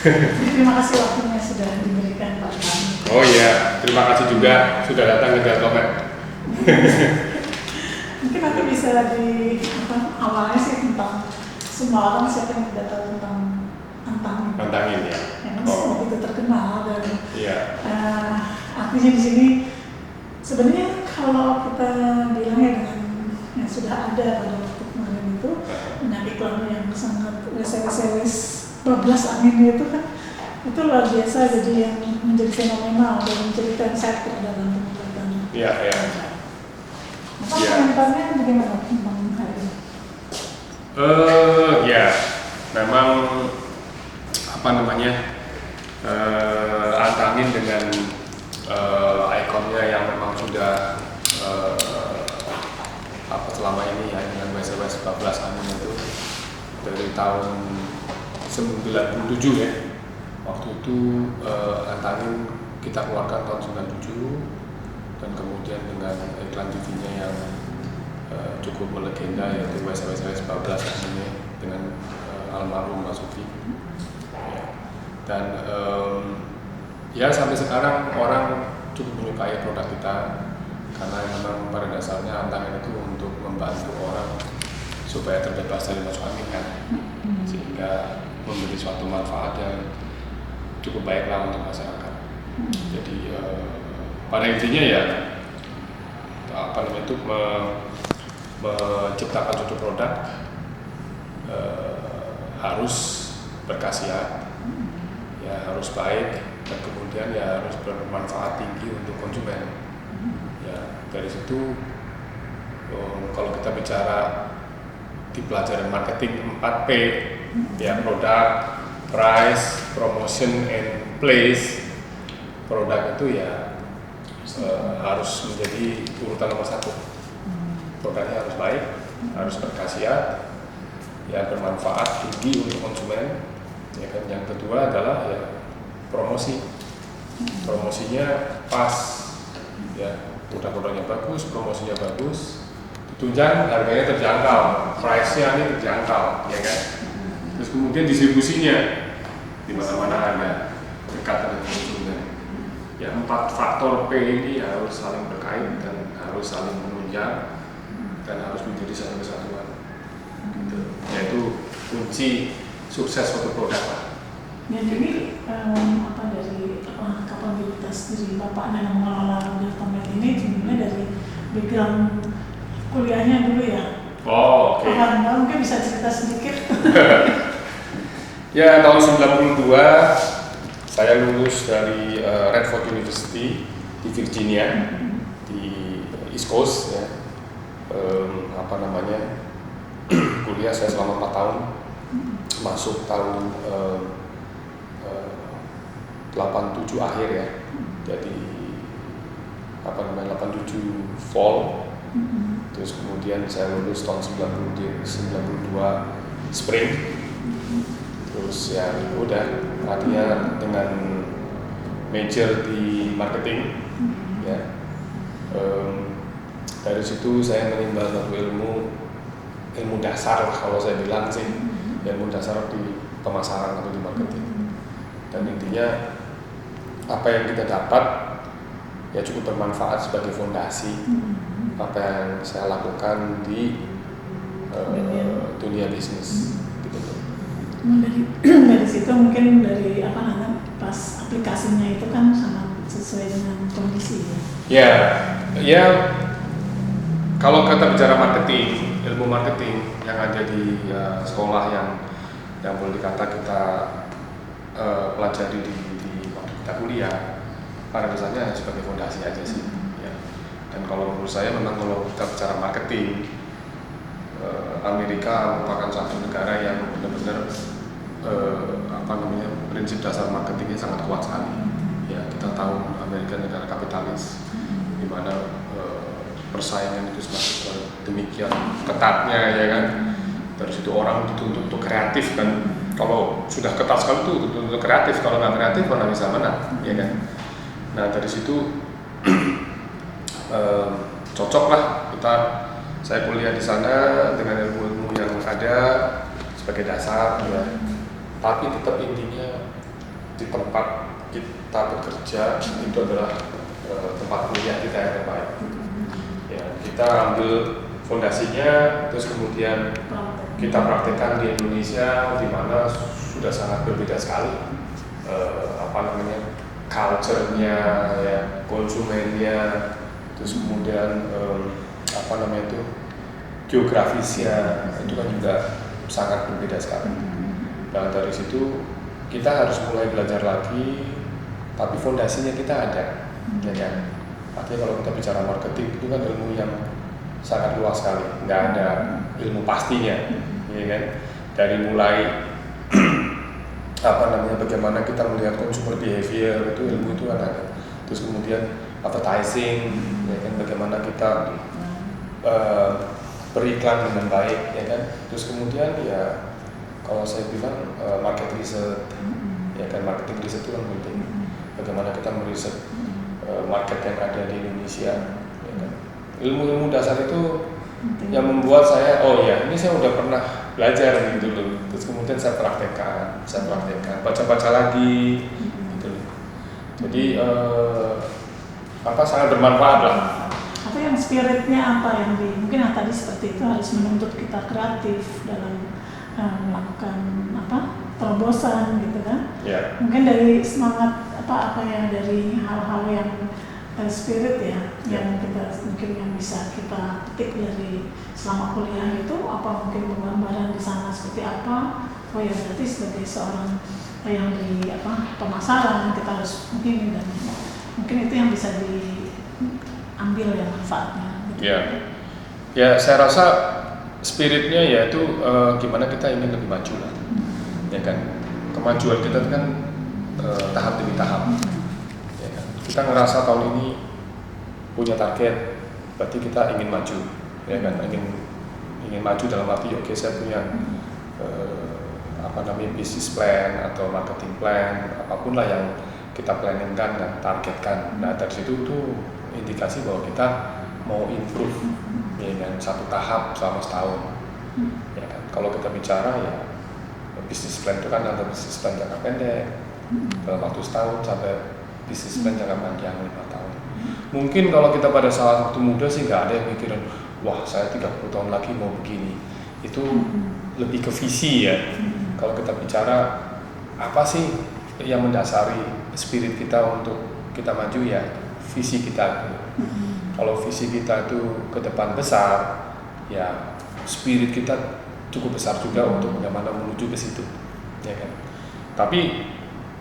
Terima kasih waktunya sudah diberikan Pak kami. Oh iya, terima kasih juga sudah datang ke Deltomed. Mungkin nanti bisa awalnya sih tentang semua orang siapa yang tidak tahu tentang Pantangin ya. Memang begitu terkenal dan Iya. artinya di sini sebenarnya kalau kita bilangnya dengan yang sudah ada pada waktu kemarin itu dengan iklan yang sangat wes-wes bablas anginnya itu kan itu luar biasa, jadi yang menjadi fenomenal dan menjadi trendsetter dalam pembuatan. Iya, iya. Apa komentarnya bagaimana tentang hal ini? Ya, memang apa namanya Antangin dengan ikonnya yang memang sudah selama ini ya dengan wes-wes bablas angin itu dari tahun 97 ya. Waktu itu Antangin kita keluarkan tahun 97 dan kemudian dengan iklan TV-nya yang cukup melegenda yaitu wes-wes bablas anginnya dengan almarhum Mas Sufi. Dan ya sampai sekarang orang cukup menyukai produk kita karena memang pada dasarnya Antangin itu untuk membantu orang supaya terbebas dari masuk angin kan, sehingga memberi suatu manfaat yang cukup baiklah untuk masyarakat. Jadi pada intinya ya apa namanya itu menciptakan suatu produk harus berkhasiat, ya harus baik, dan kemudian ya harus bermanfaat tinggi untuk konsumen. Ya dari situ kalau kita bicara di pelajaran marketing 4P, ya produk, price, promotion, and place. Produk itu ya harus menjadi urutan nomor 1. Produknya harus baik, harus berkhasiat, ya bermanfaat tinggi untuk konsumen. Ya kan, yang kedua adalah ya promosi. Promosinya pas, ya produk-produknya bagus, promosinya bagus, ditunjang harganya terjangkau, price-nya ini terjangkau, ya kan. Terus kemudian distribusinya di mana-mana ada, dekat dengan konsumen. Ya 4 faktor P ini harus saling berkait dan harus saling menunjang dan harus menjadi satu kesatuan. Gitu. Yaitu kunci sukses suatu produk lah. Dan ini dari kapabilitas diri Bapak dalam mengelola Deltomed ini sebenarnya dari background kuliahnya dulu ya. Oh, oke. Mungkin bisa cerita sedikit. Ya, tahun 92 saya lulus dari Radford University di Virginia di East Coast ya. Kuliah saya selama 4 tahun, masuk tahun 87 akhir ya. Jadi 87 fall. Terus kemudian saya lulus tahun 92 spring. Terus ya udah, artinya dengan major di marketing ya. Dari situ saya menimba satu ilmu dasar lah kalau saya bilang sih, ilmu dasar di pemasaran atau di marketing. Dan intinya apa yang kita dapat ya cukup bermanfaat sebagai fondasi apa yang saya lakukan di dunia bisnis. Dari situ mungkin dari pas aplikasinya itu kan sangat sesuai dengan kondisi ya. Ya kalau kita bicara marketing, ilmu marketing yang ada di sekolah yang boleh dikata kita pelajari di waktu kita kuliah, pada dasarnya sebagai fondasi aja sih. Ya. Dan kalau menurut saya memang kalau kita bicara marketing, Amerika merupakan satu negara yang benar-benar prinsip dasar marketingnya sangat kuat sekali. Ya, kita tahu Amerika negara kapitalis, di mana persaingan itu semakin demikian ketatnya ya kan. Dari situ orang dituntut untuk kreatif kan. Kalau sudah ketat sekali tuh dituntut untuk kreatif, kalau nggak kreatif mana bisa menang, ya kan. Nah dari situ cocok lah saya kuliah di sana dengan ilmu-ilmu yang ada sebagai dasar ya. Tapi tetap intinya di tempat kita bekerja itu adalah tempat kuliah kita yang terbaik. Ya, kita ambil fondasinya, terus kemudian kita praktekkan di Indonesia, di mana sudah sangat berbeda sekali culture-nya, ya, konsumennya, terus kemudian geografisnya itu kan juga sangat berbeda sekali. Dan dari situ kita harus mulai belajar lagi, tapi fondasinya kita ada, ya kan? Artinya kalau kita bicara marketing itu kan ilmu yang sangat luas sekali, nggak ada ilmu pastinya, ya kan? Dari mulai bagaimana kita melihat consumer behavior itu ilmu itu kan ada. Terus kemudian advertising, ya kan? Bagaimana kita beriklan dengan baik, ya kan? Terus kemudian ya kalau saya bilang market research, ya kan, marketing research itu kan penting. Bagaimana kita meriset market yang ada di Indonesia, ya kan? Ilmu-ilmu dasar itu yang membuat saya, oh ya ini saya udah pernah belajar gitu loh. Terus kemudian saya praktekkan, baca-baca lagi, gitu loh. Jadi sangat bermanfaat lah. Apa yang spiritnya apa yang mungkin yang tadi seperti itu harus menuntut kita kreatif dalam melakukan terobosan gitu kan? Yeah. Mungkin dari semangat apa yang dari hal-hal yang spirit ya, yang kita mungkin yang bisa kita petik dari selama kuliah itu, apa mungkin penggambaran di sana seperti apa? Oh ya berarti sebagai seorang yang di pemasaran kita harus mungkin dan mungkin itu yang bisa diambil ya manfaatnya. Gitu. Ya saya rasa spiritnya yaitu gimana kita ingin lebih maju lah, ya kan? Kemajuan kita kan tahap demi tahap. Ya kan? Kita ngerasa tahun ini punya target, berarti kita ingin maju, ya kan? Ingin maju dalam arti oke, saya punya business plan atau marketing plan, apapun lah yang kita planningkan dan targetkan. Nah dari situ tuh indikasi bahwa kita mau improve, ya kan, satu tahap selama setahun. Ya kan? Kalau kita bicara ya business plan itu kan ada business plan jangka pendek dalam waktu setahun sampai business plan jangka panjang 5 tahun. Mungkin kalau kita pada saat waktu muda sih nggak ada yang mikirin, wah saya 30 tahun lagi mau begini. Itu lebih ke visi ya. Kalau kita bicara apa sih yang mendasari spirit kita untuk kita maju ya visi kita. Kalau visi kita itu ke depan besar, ya spirit kita cukup besar juga untuk bagaimana menuju ke situ, ya kan. Tapi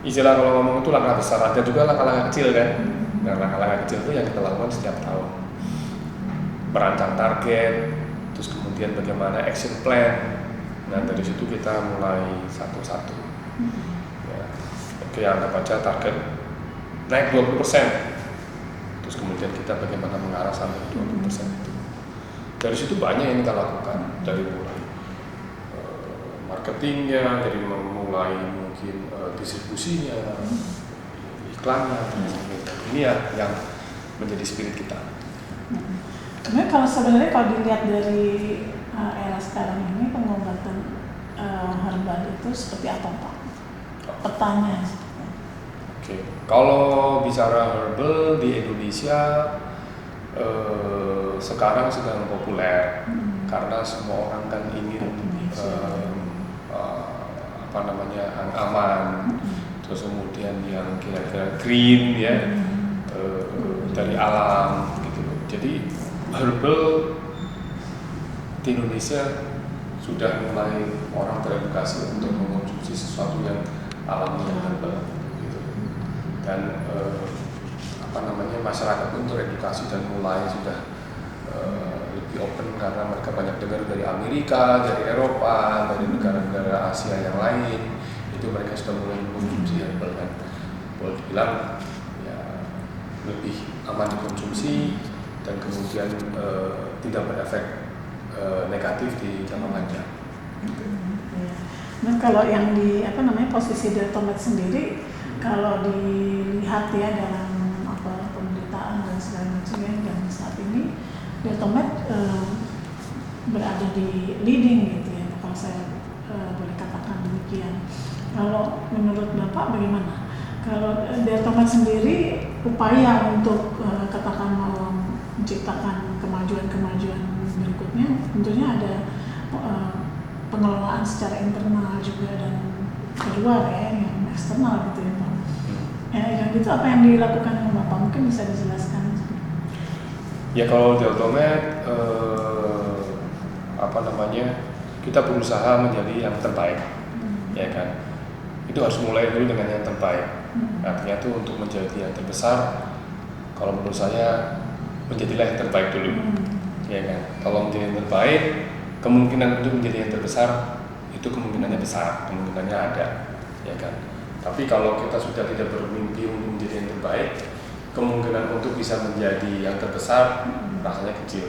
istilah kalau ngomong itu langkah besar, ada juga langkah-langkah kecil kan. Nah langkah-langkah kecil itu yang kita lakukan setiap tahun. Merancang target, terus kemudian bagaimana action plan. Nah dari situ kita mulai satu-satu. Ya, oke, anggap aja target naik 20%. Terus kemudian kita bagaimana mengarah sampai 20% itu. Dari situ banyak yang kita lakukan, dari mulai marketingnya, dari mulai mungkin distribusinya, iklannya, dan sebagainya. Ini ya yang menjadi spirit kita. Kemudian kalau sebenarnya kalau dilihat dari era sekarang ini pengobatan herbal itu seperti apa Pak? Petanya. Oke, kalau bicara herbal di Indonesia sekarang sedang populer karena semua orang kan ingin yang aman, terus kemudian yang kira-kira green ya, dari alam gitu. Jadi herbal di Indonesia sudah mulai orang teredukasi untuk mengonsumsi sesuatu yang alami yang herbal gitu. Dan masyarakat pun teredukasi dan mulai sudah lebih open karena mereka banyak dengar dari Amerika, dari Eropa, dari negara-negara Asia yang lain, itu mereka sudah mulai mengonsumsi herbal kan. Boleh dibilang ya lebih aman dikonsumsi dan kemudian tidak berefek negatif di jangka panjang. Nah kalau yang di posisi Deltomed sendiri, kalau dilihat ya dalam pemberitaan dan segala macamnya dan saat ini Deltomed berada di leading gitu ya, kalau saya boleh katakan demikian. Kalau menurut Bapak bagaimana? kalau Dertomat sendiri upaya untuk katakanlah menciptakan kemajuan-kemajuan berikutnya tentunya ada pengelolaan secara internal juga dan keluar ya, yang eksternal gitu ya Pak. Yang itu apa yang dilakukan oleh Bapak, mungkin bisa dijelaskan? Ya kalau Dertomat kita berusaha menjadi yang terbaik, ya kan. Itu harus mulai dulu dengan yang terbaik. Artinya itu untuk menjadi yang terbesar, kalau menurut saya menjadilah yang terbaik dulu, ya kan. Kalau menjadi yang terbaik, kemungkinan untuk menjadi yang terbesar itu kemungkinannya besar, kemungkinannya ada, ya kan. Tapi kalau kita sudah tidak bermimpi untuk menjadi yang terbaik, kemungkinan untuk bisa menjadi yang terbesar rasanya kecil.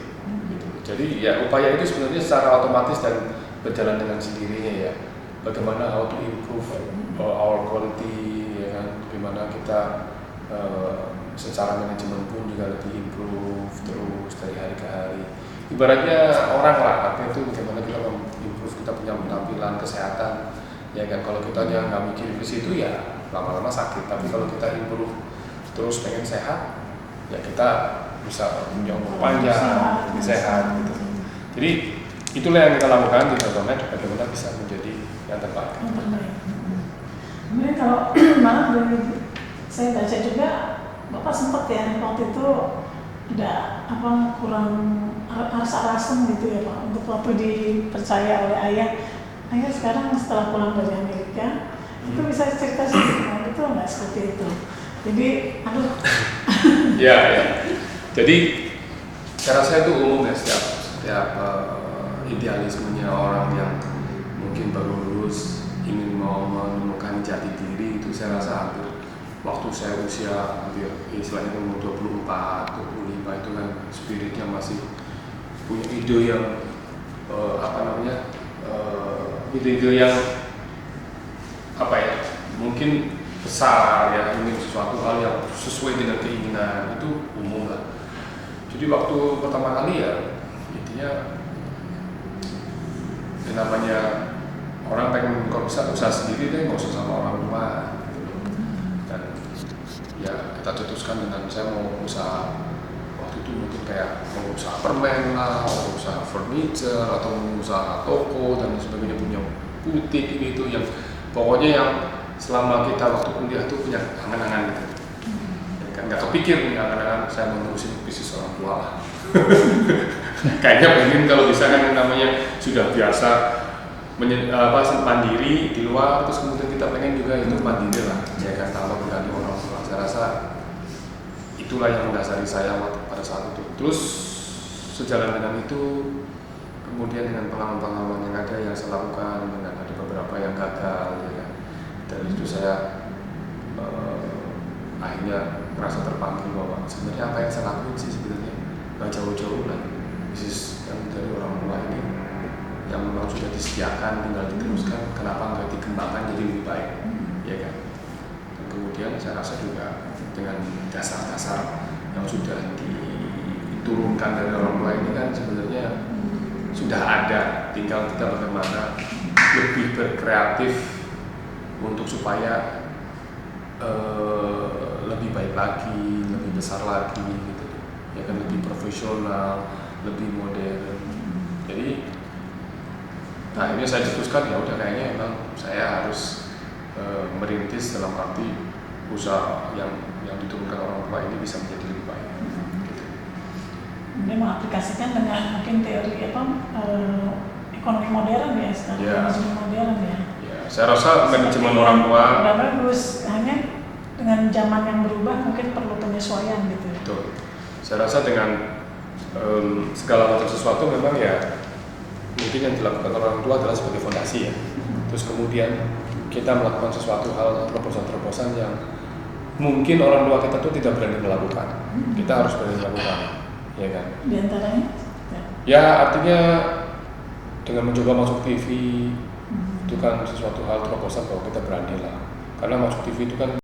Gitu. Jadi ya upaya itu sebenarnya secara otomatis dan berjalan dengan sendirinya ya. Bagaimana how to improve our quality, ya kan. Gimana kita secara manajemen pun juga lebih improve terus dari hari ke hari. Ibaratnya orang lah, artinya itu bagaimana kita improve kita punya penampilan, kesehatan, ya kan. Kalau kita nggak mikir ke situ ya lama-lama sakit. Tapi kalau kita improve terus pengen sehat, ya kita bisa punya umur panjang, lebih sehat gitu. Jadi itulah yang kita lakukan di Dertomat, bagaimana bisa menjadi yang terbaik. Kemudian kalau malah dari saya baca juga Bapak sempat ya waktu itu tidak kurang rasa-rasem gitu ya Pak, untuk waktu dipercaya oleh ayah sekarang setelah pulang dari Amerika itu bisa cerita sedikit, itu nggak seperti itu. Jadi ya. Jadi saya rasa itu umum ya, setiap idealismenya orang yang mungkin baru lulus ingin mau menemukan jati diri itu, saya rasa hampir waktu saya usia hampir istilahnya umur 24, 25 itu kan spiritnya masih punya ide yang ide yang mungkin besar ya, ingin sesuatu hal yang sesuai dengan keinginan, itu umum lah. Jadi waktu pertama kali ya intinya namanya orang pengen usaha sendiri deh, nggak usah sama orang tua gitu. Dan ya kita cetuskan dengan saya mau usaha, waktu itu mungkin kayak mau usaha permen lah, mau usaha furniture atau mau usaha toko dan sebagainya, punya butik ini itu yang pokoknya yang selama kita waktu kuliah tuh punya angan-angan gitu. Ya kan nggak kepikir nih angan-angan saya mau nerusin bisnis orang tua lah. Kayaknya pengen kalau bisa kan namanya sudah biasa mandiri di luar, terus kemudian kita pengen juga itu mandiri lah, ya kan, tanpa bergantung orang tua. Saya rasa itulah yang mendasari saya pada saat itu. Terus sejalan dengan itu, kemudian dengan pengalaman-pengalaman yang ada yang saya lakukan, dengan ada beberapa yang gagal, ya kan. Dari itu saya akhirnya merasa terpanggil bahwa sebenarnya apa yang saya lakukan sih sebenarnya nggak jauh-jauh lah, bisnis yang dari orang tua ini yang memang sudah disediakan, tinggal diteruskan, kenapa nggak dikembangkan jadi lebih baik, ya kan. Dan kemudian saya rasa juga dengan dasar-dasar yang sudah diturunkan dari orang tua ini kan sebenarnya sudah ada, tinggal kita bagaimana lebih berkreatif untuk supaya lebih baik lagi, lebih besar lagi gitu, ya kan, lebih profesional, lebih modern. Jadi akhirnya saya cetuskan ya udah kayaknya emang saya harus merintis dalam arti usaha yang diturunkan orang tua ini bisa menjadi lebih baik. Gitu. Ini mengaplikasikan dengan mungkin teori ekonomi modern ya, manajemen modern ya. Saya rasa manajemen orang tua udah bagus, hanya dengan zaman yang berubah mungkin perlu penyesuaian gitu. Betul. Saya rasa dengan segala macam sesuatu memang ya mungkin yang dilakukan orang tua adalah sebagai fondasi ya. Terus kemudian kita melakukan sesuatu hal, terobosan-terobosan yang mungkin orang tua kita tuh tidak berani melakukan. Kita harus berani melakukan, ya kan? Di antaranya? Ya artinya dengan mencoba masuk TV itu kan sesuatu hal terobosan bahwa kita berani lah. Karena masuk TV itu kan